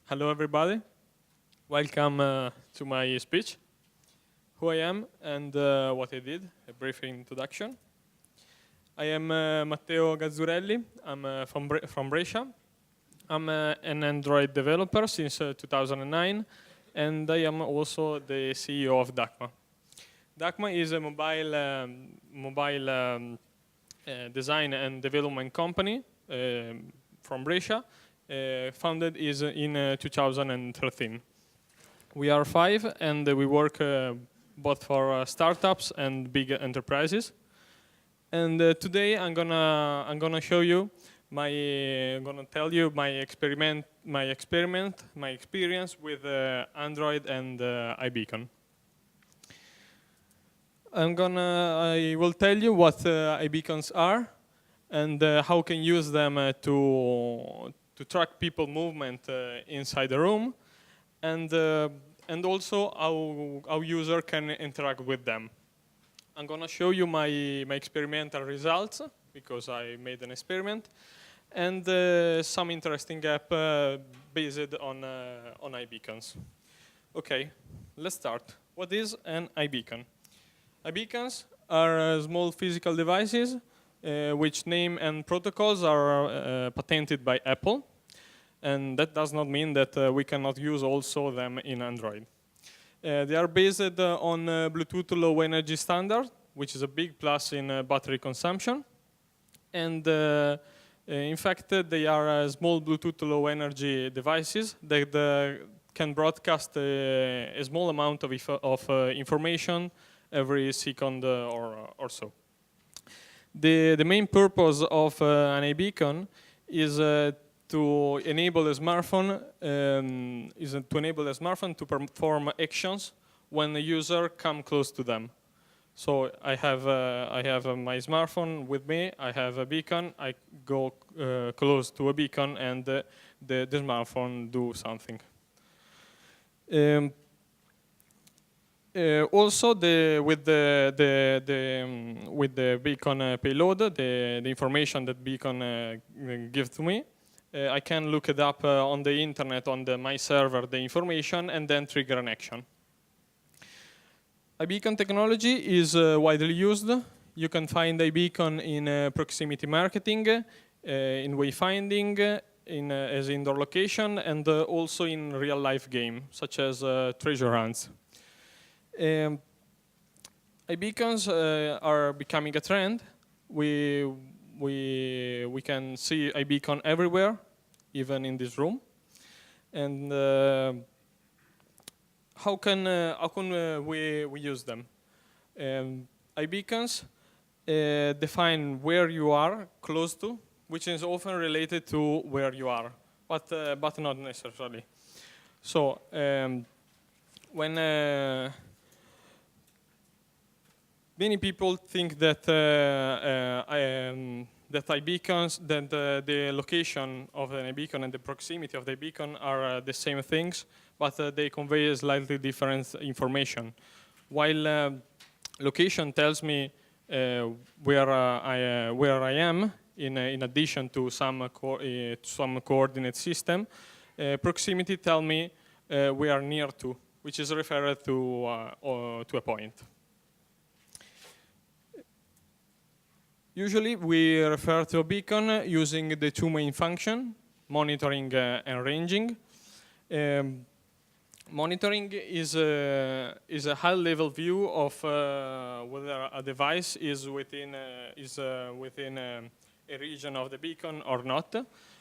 Hello, everybody. Welcome to my speech. Who I am and what I did, a brief introduction. I am Matteo Gazzurelli. I'm from Brescia. I'm an Android developer since 2009, and I am also the CEO of DACMA. DACMA is a mobile design and development company from Brescia, founded in 2013. We are 5, and we work both for startups and big enterprises. And today I'm gonna show you I'm gonna tell you my experience with Android and iBeacon. I will tell you what iBeacons are and how can use them to track people movement inside the room, and also how user can interact with them. I'm gonna show you my experimental results because I made an experiment, and some interesting app based on iBeacons. Okay, let's start. What is an iBeacon? iBeacons are small physical devices which name and protocols are patented by Apple. And that does not mean that we cannot use also them in Android. They are based on Bluetooth Low Energy standard, which is a big plus in battery consumption. And in fact, they are small Bluetooth Low Energy devices that can broadcast a small amount of information every second or so. The main purpose of an iBeacon is to enable a smartphone to perform actions when the user comes close to them. So I have my smartphone with me. I have a beacon. I go close to a beacon, and the smartphone do something. Also, with the beacon payload, the information that beacon gives to me, I can look it up on the internet, on my server, the information, and then trigger an action. iBeacon technology is widely used. You can find iBeacon in proximity marketing, in wayfinding, as indoor location, and also in real-life game, such as treasure hunts. iBeacons are becoming a trend. We can see iBeacon everywhere, even in this room. And how can we use them? iBeacons define where you are close to, which is often related to where you are, but not necessarily. So when many people think that the location of an iBeacon and the proximity of the beacon are the same things, but they convey slightly different information. While location tells me where I am, in addition to some coordinate system, proximity tells me we are near to, which is referred to a point. Usually, we refer to a beacon using the two main functions, monitoring and ranging. Monitoring is a high-level view of whether a device is within a region of the beacon or not,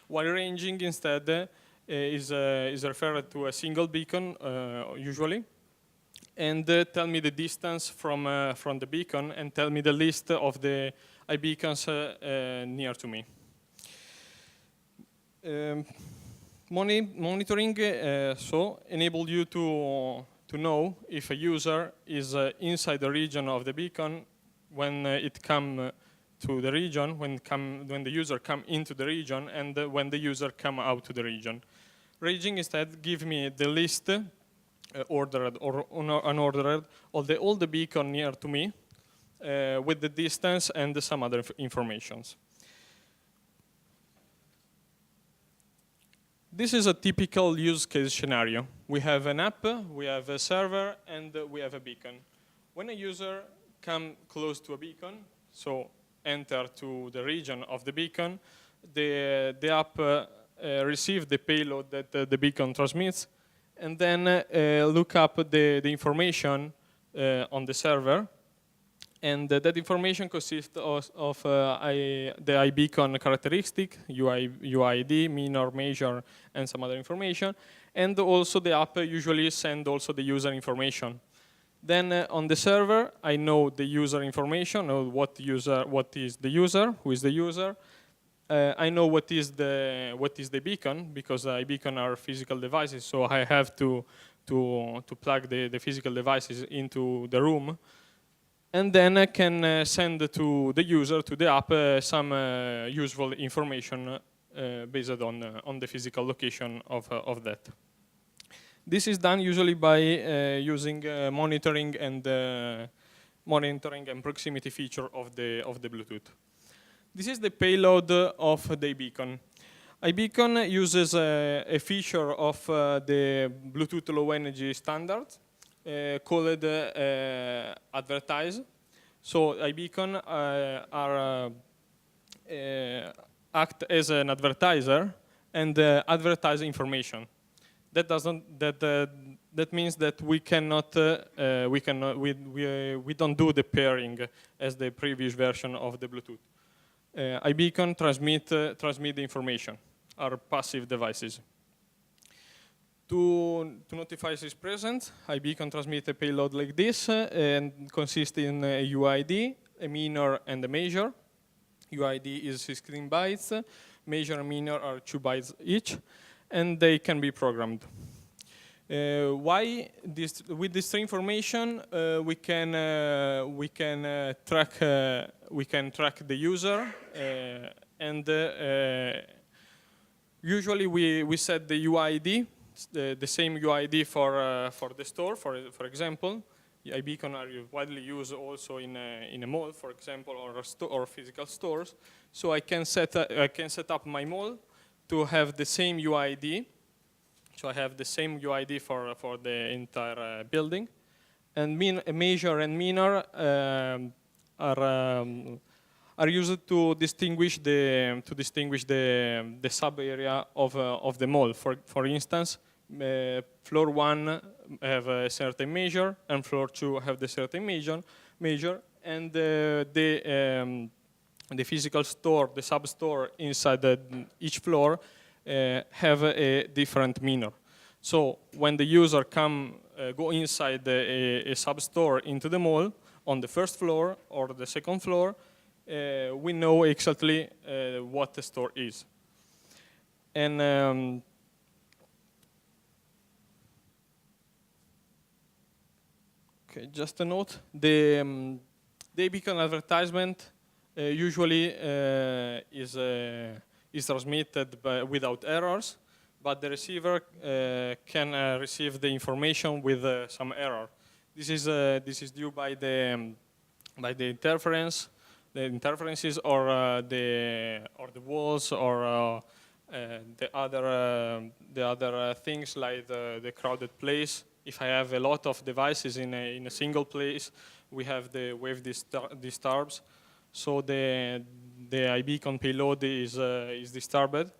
while ranging instead is referred to a single beacon usually, and tell me the distance from the beacon and tell me the list of the iBeacons near to me. Monitoring enable you to know if a user is inside the region of the beacon when it come to the region, when the user come into the region, and when the user come out to the region. Ranging instead give me the list, ordered or unordered, of all the beacon near to me, with the distance and some other informations. This is a typical use case scenario. We have an app, we have a server, and we have a beacon. When a user comes close to a beacon, so enter to the region of the beacon, the app receives the payload that the beacon transmits, and then look up the information on the server. And that information consists of the iBeacon characteristic, UID, minor, major, and some other information. And also the app usually sends also the user information. Then on the server, I know the user information, know what is the user, who is the user. I know what is the beacon, because iBeacon are physical devices, so I have to plug the physical devices into the room. And then I can send to the user, to the app, some useful information based on the physical location of that. This is done usually by using monitoring and proximity feature of the Bluetooth. This is the payload of the iBeacon. iBeacon uses a feature of the Bluetooth Low Energy standard called advertise. So iBeacon act as an advertiser and advertise information. That means that we don't do the pairing as the previous version of the Bluetooth. iBeacon transmit the information, are passive devices. To notify is present, iBeacon transmit a payload like this and consists in a UID, a minor, and a major. UID is 16 bytes, major and minor are 2 bytes each, and they can be programmed. With this information we can track the user and usually we set the UID, the same UID for the store, for example. iBeacon are widely used also in a mall, for example, or physical stores. So I can set up my mall to have the same UID. So I have the same UID for the entire building, and major and minor are used to distinguish the sub area of the mall. For instance, floor 1 have a certain major, and floor 2 have the certain major, and the physical store, the sub store inside each floor have a different minor. So when the user go inside a sub store into the mall on the first floor or the second floor, we know exactly what the store is. And okay, just a note: the iBeacon advertisement usually is transmitted without errors, but the receiver can receive the information with some error. This is due by the interferences or the walls or the other things like the crowded place. If I have a lot of devices in a single place, we have the wave disturbs. So the iBeacon payload is disturbed,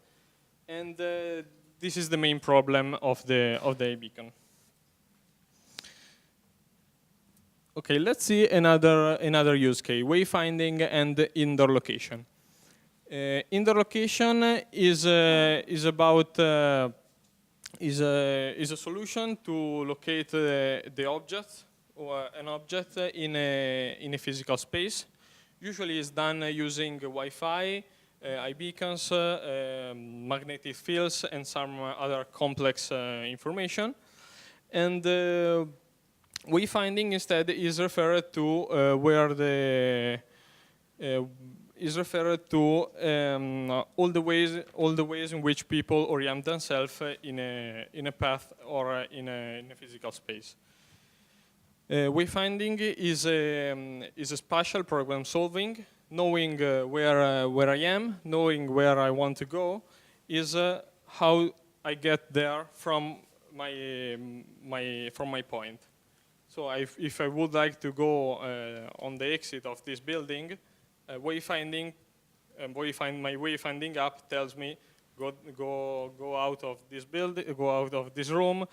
and this is the main problem of the iBeacon. Okay, let's see another use case: wayfinding and indoor location. Indoor location is a solution to locate the object or an object in a physical space. Usually it's done using Wi-Fi, iBeacons, magnetic fields, and some other complex information. And wayfinding instead is referred to all the ways in which people orient themselves in a path or in a physical space. Wayfinding is a spatial problem solving. Knowing where I am, knowing where I want to go, is how I get there from from my point. So if I would like to go on the exit of this building, wayfinding, my wayfinding app tells me go out of this building, go out of this room,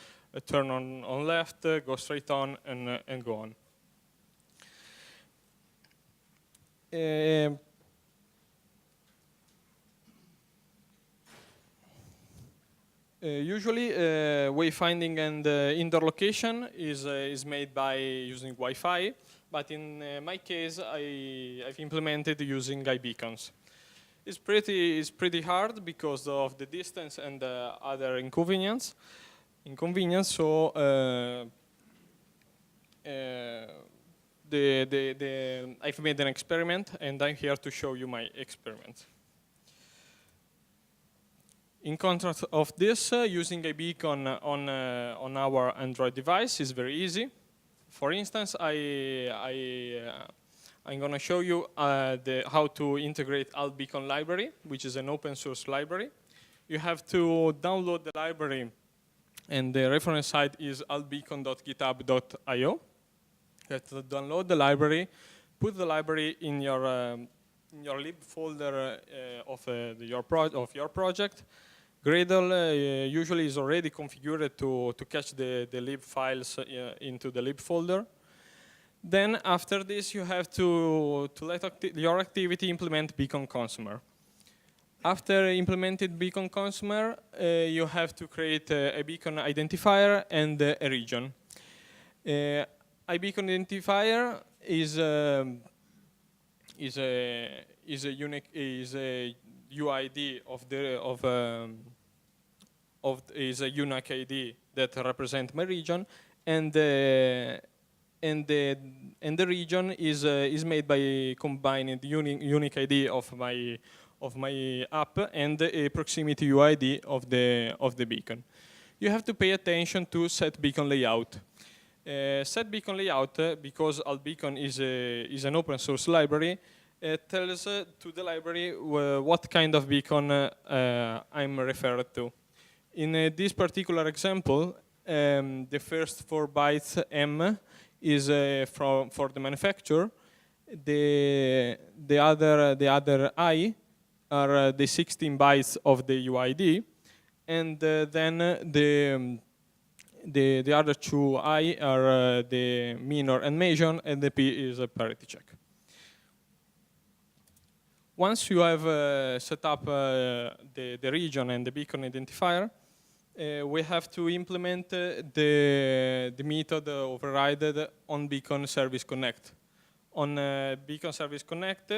turn on left, go straight on, and go on. Usually, wayfinding and indoor location is made by using Wi-Fi, but in my case, I've implemented using iBeacons. It's pretty hard because of the distance and other inconvenience. So I've made an experiment, and I'm here to show you my experiment. In contrast of this, using a beacon on our Android device is very easy. For instance, I'm going to show you how to integrate AltBeacon library, which is an open source library. You have to download the library, and the reference site is altbeacon.github.io. You have to download the library, put the library in your lib folder of your project. Gradle usually is already configured to catch the lib files into the lib folder. Then after this, you have to let your activity implement beacon consumer. After implemented beacon consumer, you have to create a beacon identifier and a region. iBeacon identifier is a UID is a unique ID that represents my region, and the region is made by combining the unique ID of my app and a proximity UID of the beacon. You have to pay attention to set beacon layout. Set beacon layout, because AltBeacon is an open source library, tells to the library what kind of beacon I'm referred to. In this particular example, the first 4 bytes M is for the manufacturer. The other I are the 16 bytes of the UID, and then the other 2 I are the minor and major, and the P is a parity check. Once you have set up the region and the beacon identifier, we have to implement the method overridden on beacon service connect. On beacon service connect,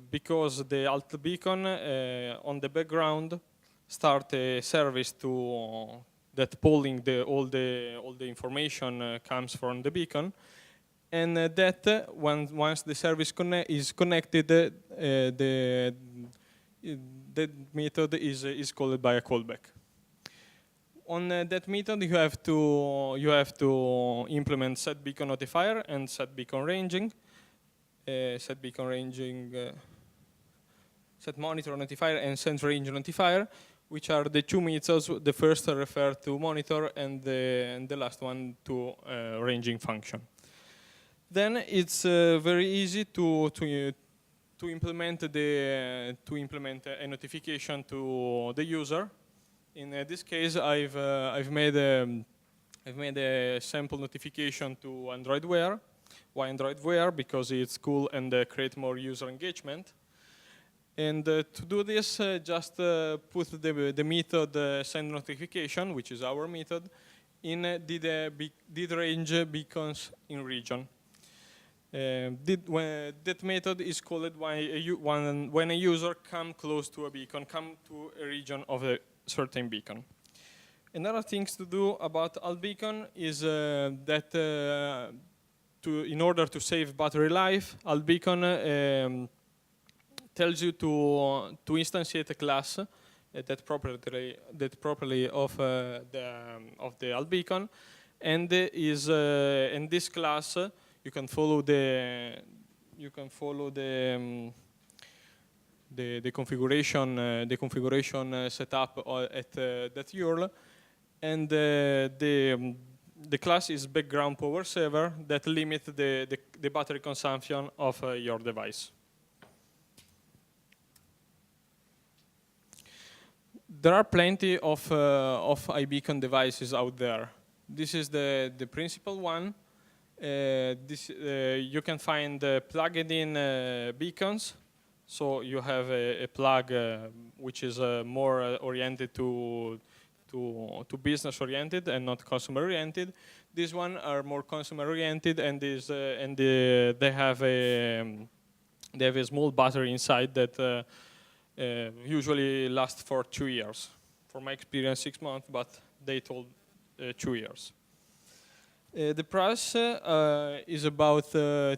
because the AltBeacon on the background start a service that pulling all the information comes from the beacon. And that once the service is connected, the method is called by a callback. On that method, you have to implement set beacon notifier and set beacon ranging, set monitor notifier and set range notifier, which are the 2 methods. The first refer to monitor, and the last one to ranging function. Then it's very easy to implement a notification to the user. In this case, I've made a sample notification to Android Wear. Why Android Wear? Because it's cool and create more user engagement. And to do this, just put the method send notification, which is our method, in did range beacons in region. That method is called when a user come close to a beacon, come to a region of a certain beacon. Another things to do about AltBeacon is that in order to save battery life, AltBeacon tells you to instantiate a class that properly of the AltBeacon, and in this class you can follow the the configuration setup at that URL, and the class is background power saver that limits the battery consumption of your device. There are plenty of iBeacon devices out there. This is the principal one. You can find plugged-in beacons. So you have a plug which is more oriented to business oriented and not consumer oriented. These one are more consumer oriented, and they have a small battery inside that usually lasts for 2 years. For my experience, 6 months, but they told 2 years. The price is about 30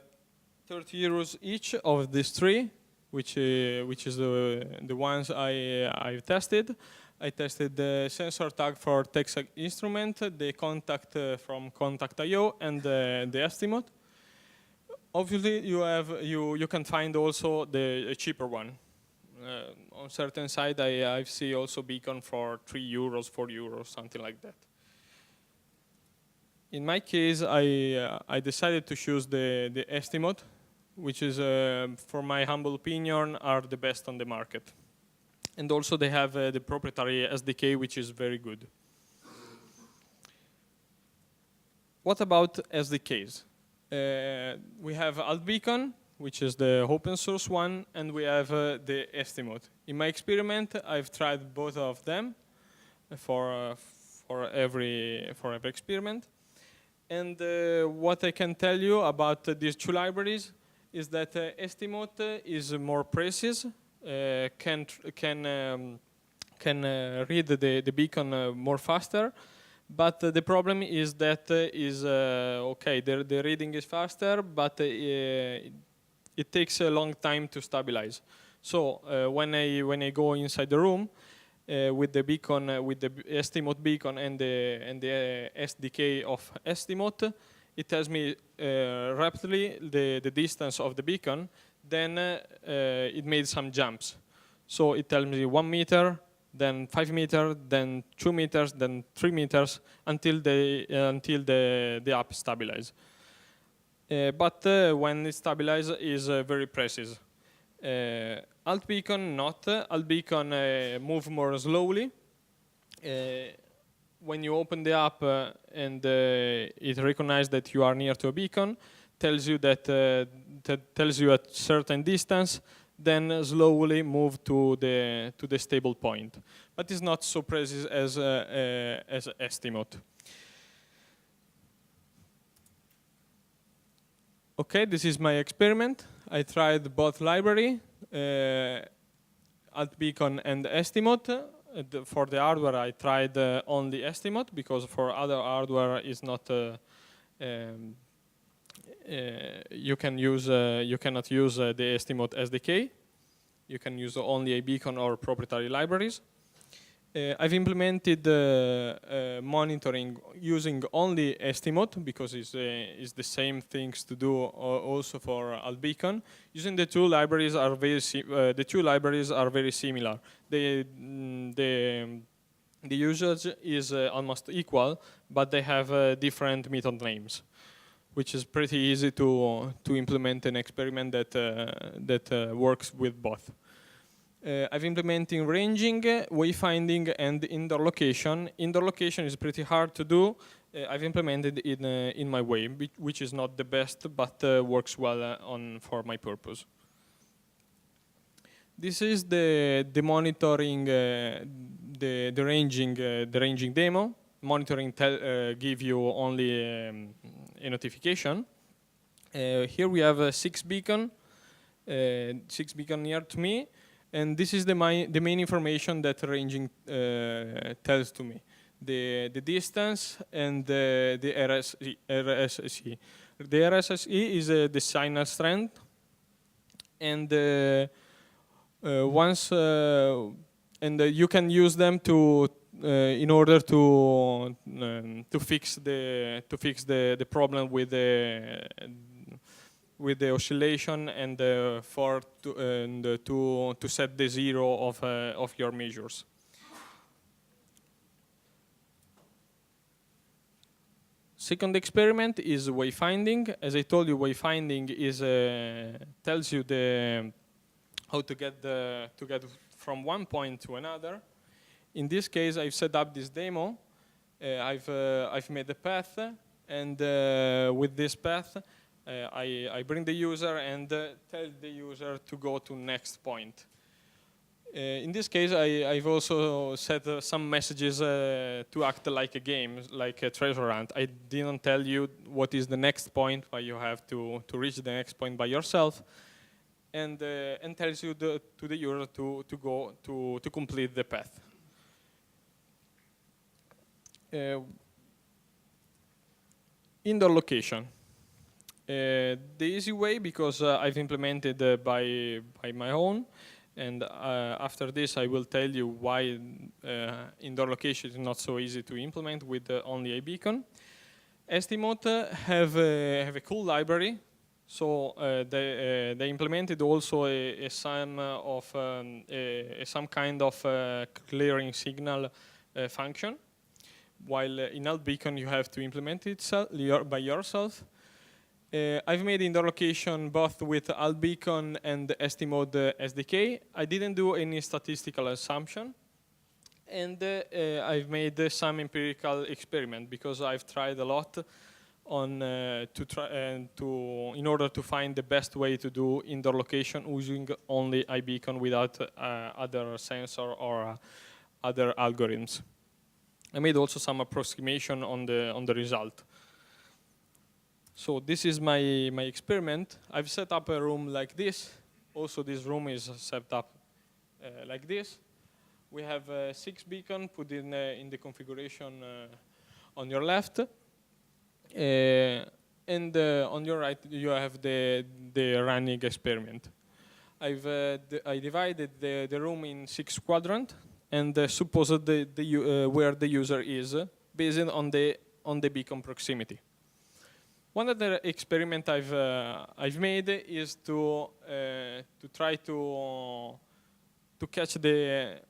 euros each of these three, which is the ones I've tested. I tested the sensor tag for text instrument, the contact from Contact.io, and the Estimate. Obviously, you can find also a cheaper one. On certain site, I've seen also beacon for 3 euros, 4 euros, something like that. In my case, I decided to choose the Estimate, which is, for my humble opinion, are the best on the market. And also they have the proprietary SDK, which is very good. What about SDKs? We have AltBeacon, which is the open source one, and we have the Estimate. In my experiment, I've tried both of them for every experiment. And what I can tell you about these two libraries is that Estimate is more precise, can read the beacon more faster, but the problem is that okay, the reading is faster, but it takes a long time to stabilize. So when I go inside the room with the beacon, with the Estimate beacon and the SDK of Estimate, it tells me rapidly the distance of the beacon. Then it made some jumps. So it tells me 1 meter, then 5 meters, then 2 meters, then 3 meters until the app stabilizes. But when it stabilizes, is very precise. AltBeacon not. AltBeacon move more slowly. When you open the app and it recognizes that you are near to a beacon, tells you that tells you at certain distance, then slowly move to the stable point. But it's not so precise as Estimate. Okay, this is my experiment. I tried both library, AltBeacon and Estimate. For the hardware, I tried only Estimate because for other hardware is not. You cannot use the Estimate SDK. You can use only iBeacon or proprietary libraries. I've implemented monitoring using only Estimate because it's the same things to do also for AltBeacon. Using the two libraries are very similar. The usage is almost equal, but they have different method names, which is pretty easy to implement an experiment that works with both. I've implemented ranging, wayfinding, and indoor location. Indoor location is pretty hard to do. I've implemented it in my way, which is not the best, but works well for my purpose. This is the monitoring, the ranging demo. Monitoring give you only a notification. Here we have 6 beacon near to me. And this is the main information that ranging tells to me. The distance and the RSSI. The RSSI is the signal strength. And you can use them to in order to fix the problem with with the oscillation and to set the zero of your measures. Second experiment is wayfinding. As I told you, wayfinding is tells you how to get from one point to another. In this case, I've set up this demo. I've made a path, and with this path, I bring the user and tell the user to go to next point. In this case, I've also set some messages to act like a game, like a treasure hunt. I didn't tell you what is the next point, but you have to reach the next point by yourself, and tells you to the user to go to complete the path. Indoor location. The easy way, because I've implemented by my own, and after this I will tell you why indoor location is not so easy to implement with only a beacon. Estimote have a cool library, so they implemented also some kind of clearing signal function, while in Altbeacon you have to implement it by yourself. I've made indoor location both with Altbeacon and Estimote SDK. I didn't do any statistical assumption, and I've made some empirical experiment, because I've tried a lot on in order to find the best way to do indoor location using only iBeacon without other sensor or other algorithms. I made also some approximation on the result. So this is my experiment. I've set up a room like this. Also, this room is set up like this. We have 6 beacons put in the configuration on your left. And on your right, you have the running experiment. I divided the room in 6 quadrants, and supposed where the user is, based on the beacon proximity. One other experiment I've made is to try to catch the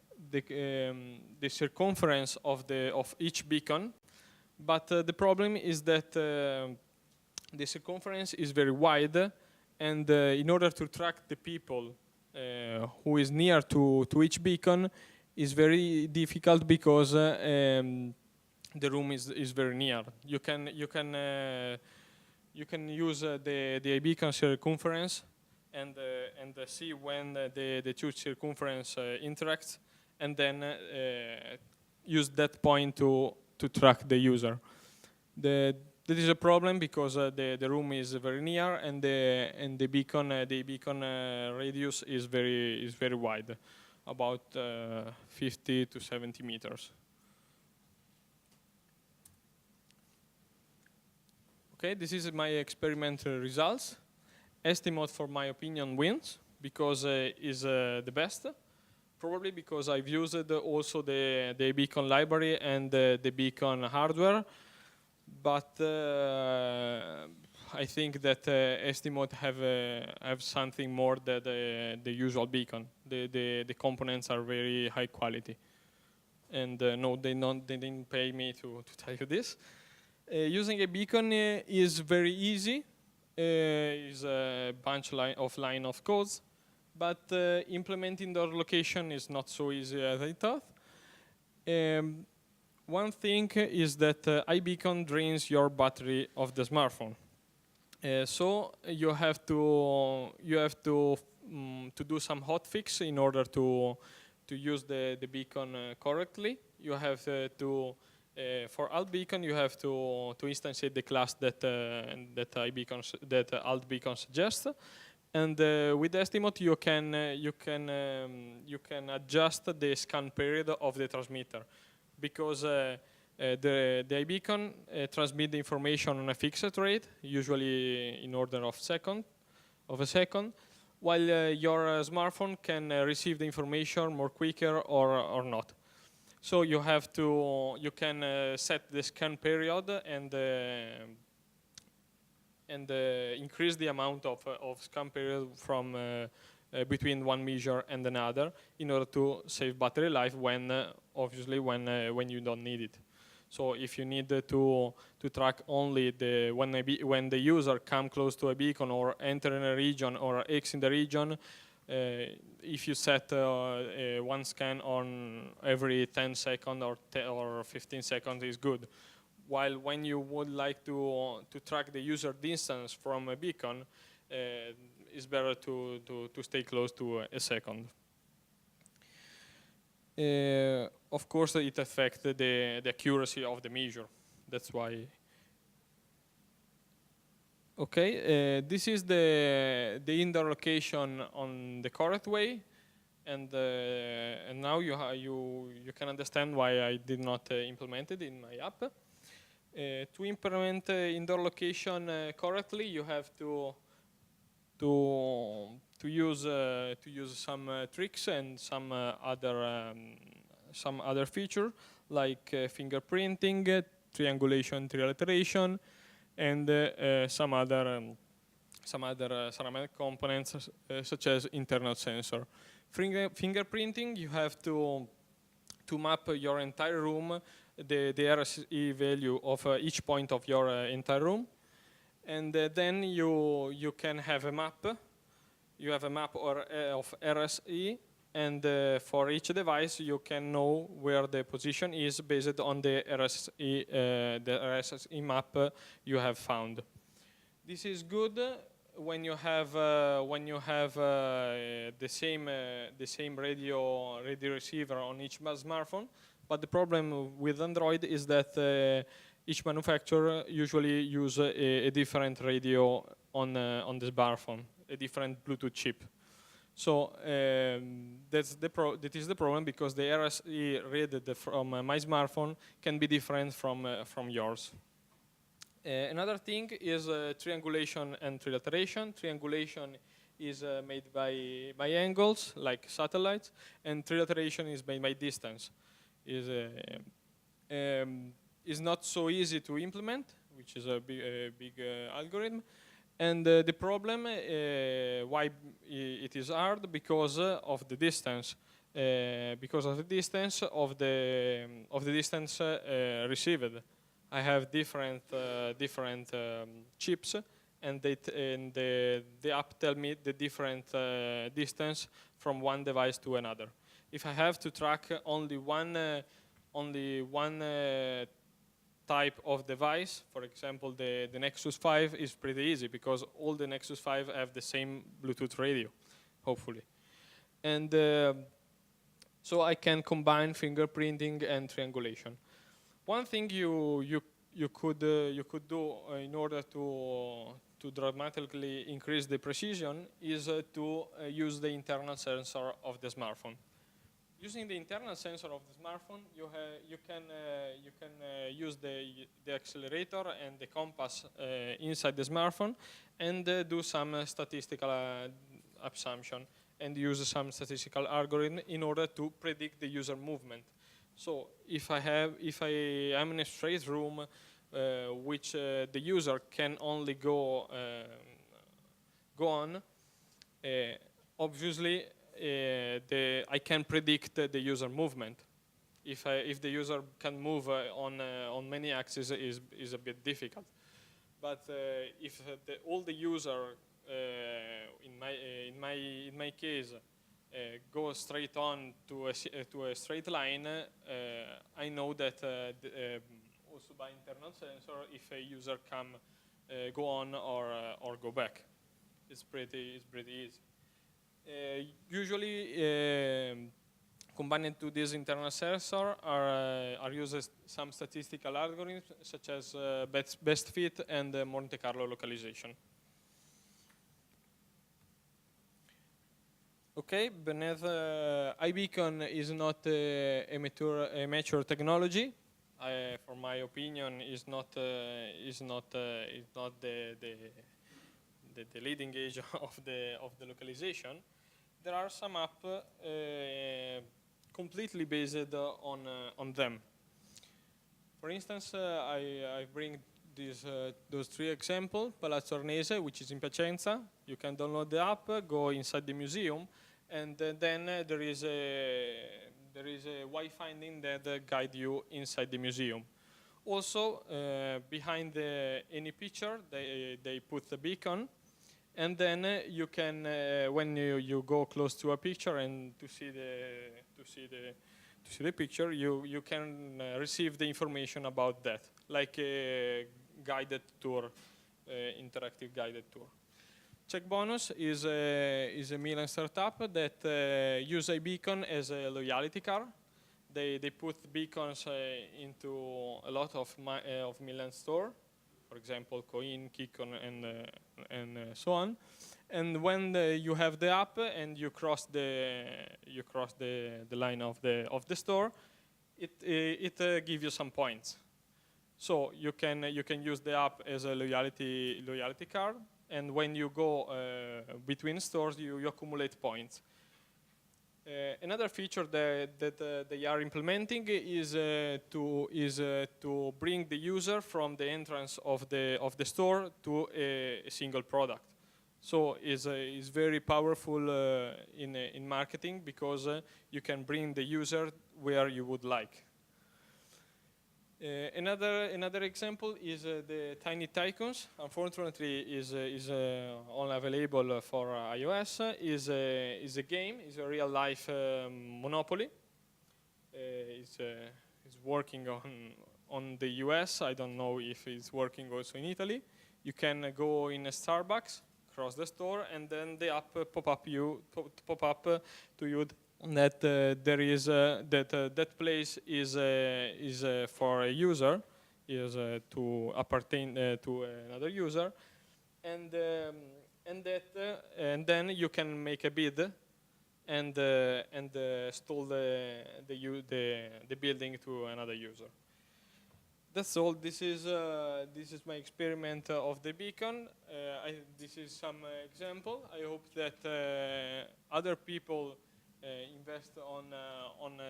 circumference of each beacon, but the problem is that the circumference is very wide, and in order to track the people who is near to each beacon is very difficult, because the room is very near. You can use the iBeacon circumference and see when the two circumference interact, and then use that point to track the user. That is a problem, because the room is very near, and the beacon radius is very wide, about 50 to 70 meters. Okay, this is my experiment results. Estimote, for my opinion, wins, because is the best. Probably because I've used also the beacon library and the beacon hardware. But I think that Estimote have something more than the usual beacon. The components are very high quality. And no, they didn't pay me to tell you this. Using a beacon is very easy. Is a bunch of line of codes, but implementing the location is not so easy as I thought. One thing is that iBeacon drains your battery of the smartphone, so you have to do some hotfix in order to use the beacon correctly. You have for Altbeacon, you have to instantiate the class that Altbeacon suggests, and with Estimote you can adjust the scan period of the transmitter, because the iBeacon transmits the information on a fixed rate, usually in order of a second, while your smartphone can receive the information more quicker or not. So you can set the scan period, and and increase the amount of scan period from between one measure and another in order to save battery life when obviously when you don't need it. So if you need to track only when the user come close to a beacon or enter in a region or exit the region, if you set one scan on every 10 seconds or 15 seconds is good. While when you would like to track the user distance from a beacon, it's better to stay close to a second. Of course, it affects the accuracy of the measure. That's why. Okay, this is the indoor location on the correct way, and now you can understand why I did not implement it in my app. To implement indoor location correctly, you have to use some tricks and some other feature like fingerprinting, triangulation, trilateration, and some other ceramic components such as internal sensor. Fingerprinting, you have to map your entire room, the RSE value of each point of your entire room, and then you can have a map. You have a map of RSE, and for each device you can know where the position is based on the RSE map you have found. This is good when you have the same radio receiver on each smartphone. But the problem with Android is that each manufacturer usually use a different radio on the smartphone, a different Bluetooth chip. So that is the problem, because the RSE read from my smartphone can be different from yours. Another thing is triangulation and trilateration. Triangulation is made by angles, like satellites, and trilateration is made by distance. Is not so easy to implement, which is a big algorithm. And the problem, why it is hard, because of the distance. Because of the distance of the distance received. I have different chips, and the app tell me the different distance from one device to another. If I have to track only one type of device, for example, the Nexus 5 is pretty easy, because all the Nexus 5 have the same Bluetooth radio, hopefully. And so I can combine fingerprinting and triangulation. One thing you could do in order to dramatically increase the precision is to use the internal sensor of the smartphone. Using the internal sensor of the smartphone, you can use the accelerator and the compass inside the smartphone, and do some statistical assumption, and use some statistical algorithm in order to predict the user movement. So if I am in a straight room, which the user can only go on, obviously I can predict the user movement. If the user can move on many axes, is a bit difficult. But if all the user in my case go straight on to a straight line, I know that also by internal sensor, if a user can go on or go back, it's pretty easy. Usually, combined to this internal sensor are used some statistical algorithms such as best fit and Monte Carlo localization. Okay, beneath iBeacon is not a mature technology. For my opinion, is not the leading edge of the localization. There are some apps completely based on them. For instance, I bring those three examples. Palazzo Arnese, which is in Piacenza. You can download the app, go inside the museum, and then there is a wayfinding that guide you inside the museum. Also, behind any picture, they put the beacon, and then you can, when you go close to a picture and to see the picture, you can receive the information about that, like a guided tour, interactive guided tour. Check Bonus is a Milan startup that use a beacon as a loyalty card. They put beacons into a lot of Milan store, for example, Coin, Kikon, and so on. And when you have the app and you cross the line of the store, it gives you some points. So you can use the app as a loyalty card, and when you go between stores, you accumulate points. Another feature that they are implementing is to bring the user from the entrance of the store to a single product. So is very powerful in marketing, because you can bring the user where you would like. Another example is the Tiny Tycoons. Unfortunately, is only available for iOS. Is a game. Is a real life Monopoly. It's working on the US. I don't know if it's working also in Italy. You can go in a Starbucks, cross the store, and then the app pop up to you that there is that place is for a user, is to appertain to another user, and then you can make a bid and stole the building to another user. That's all. This is my experiment of the beacon. This is some example. I hope that other people invest on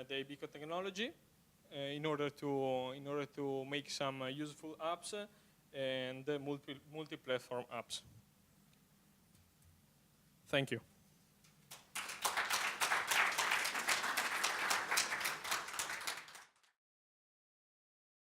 the beacon technology in order to make some useful apps and multi-platform apps. Thank you.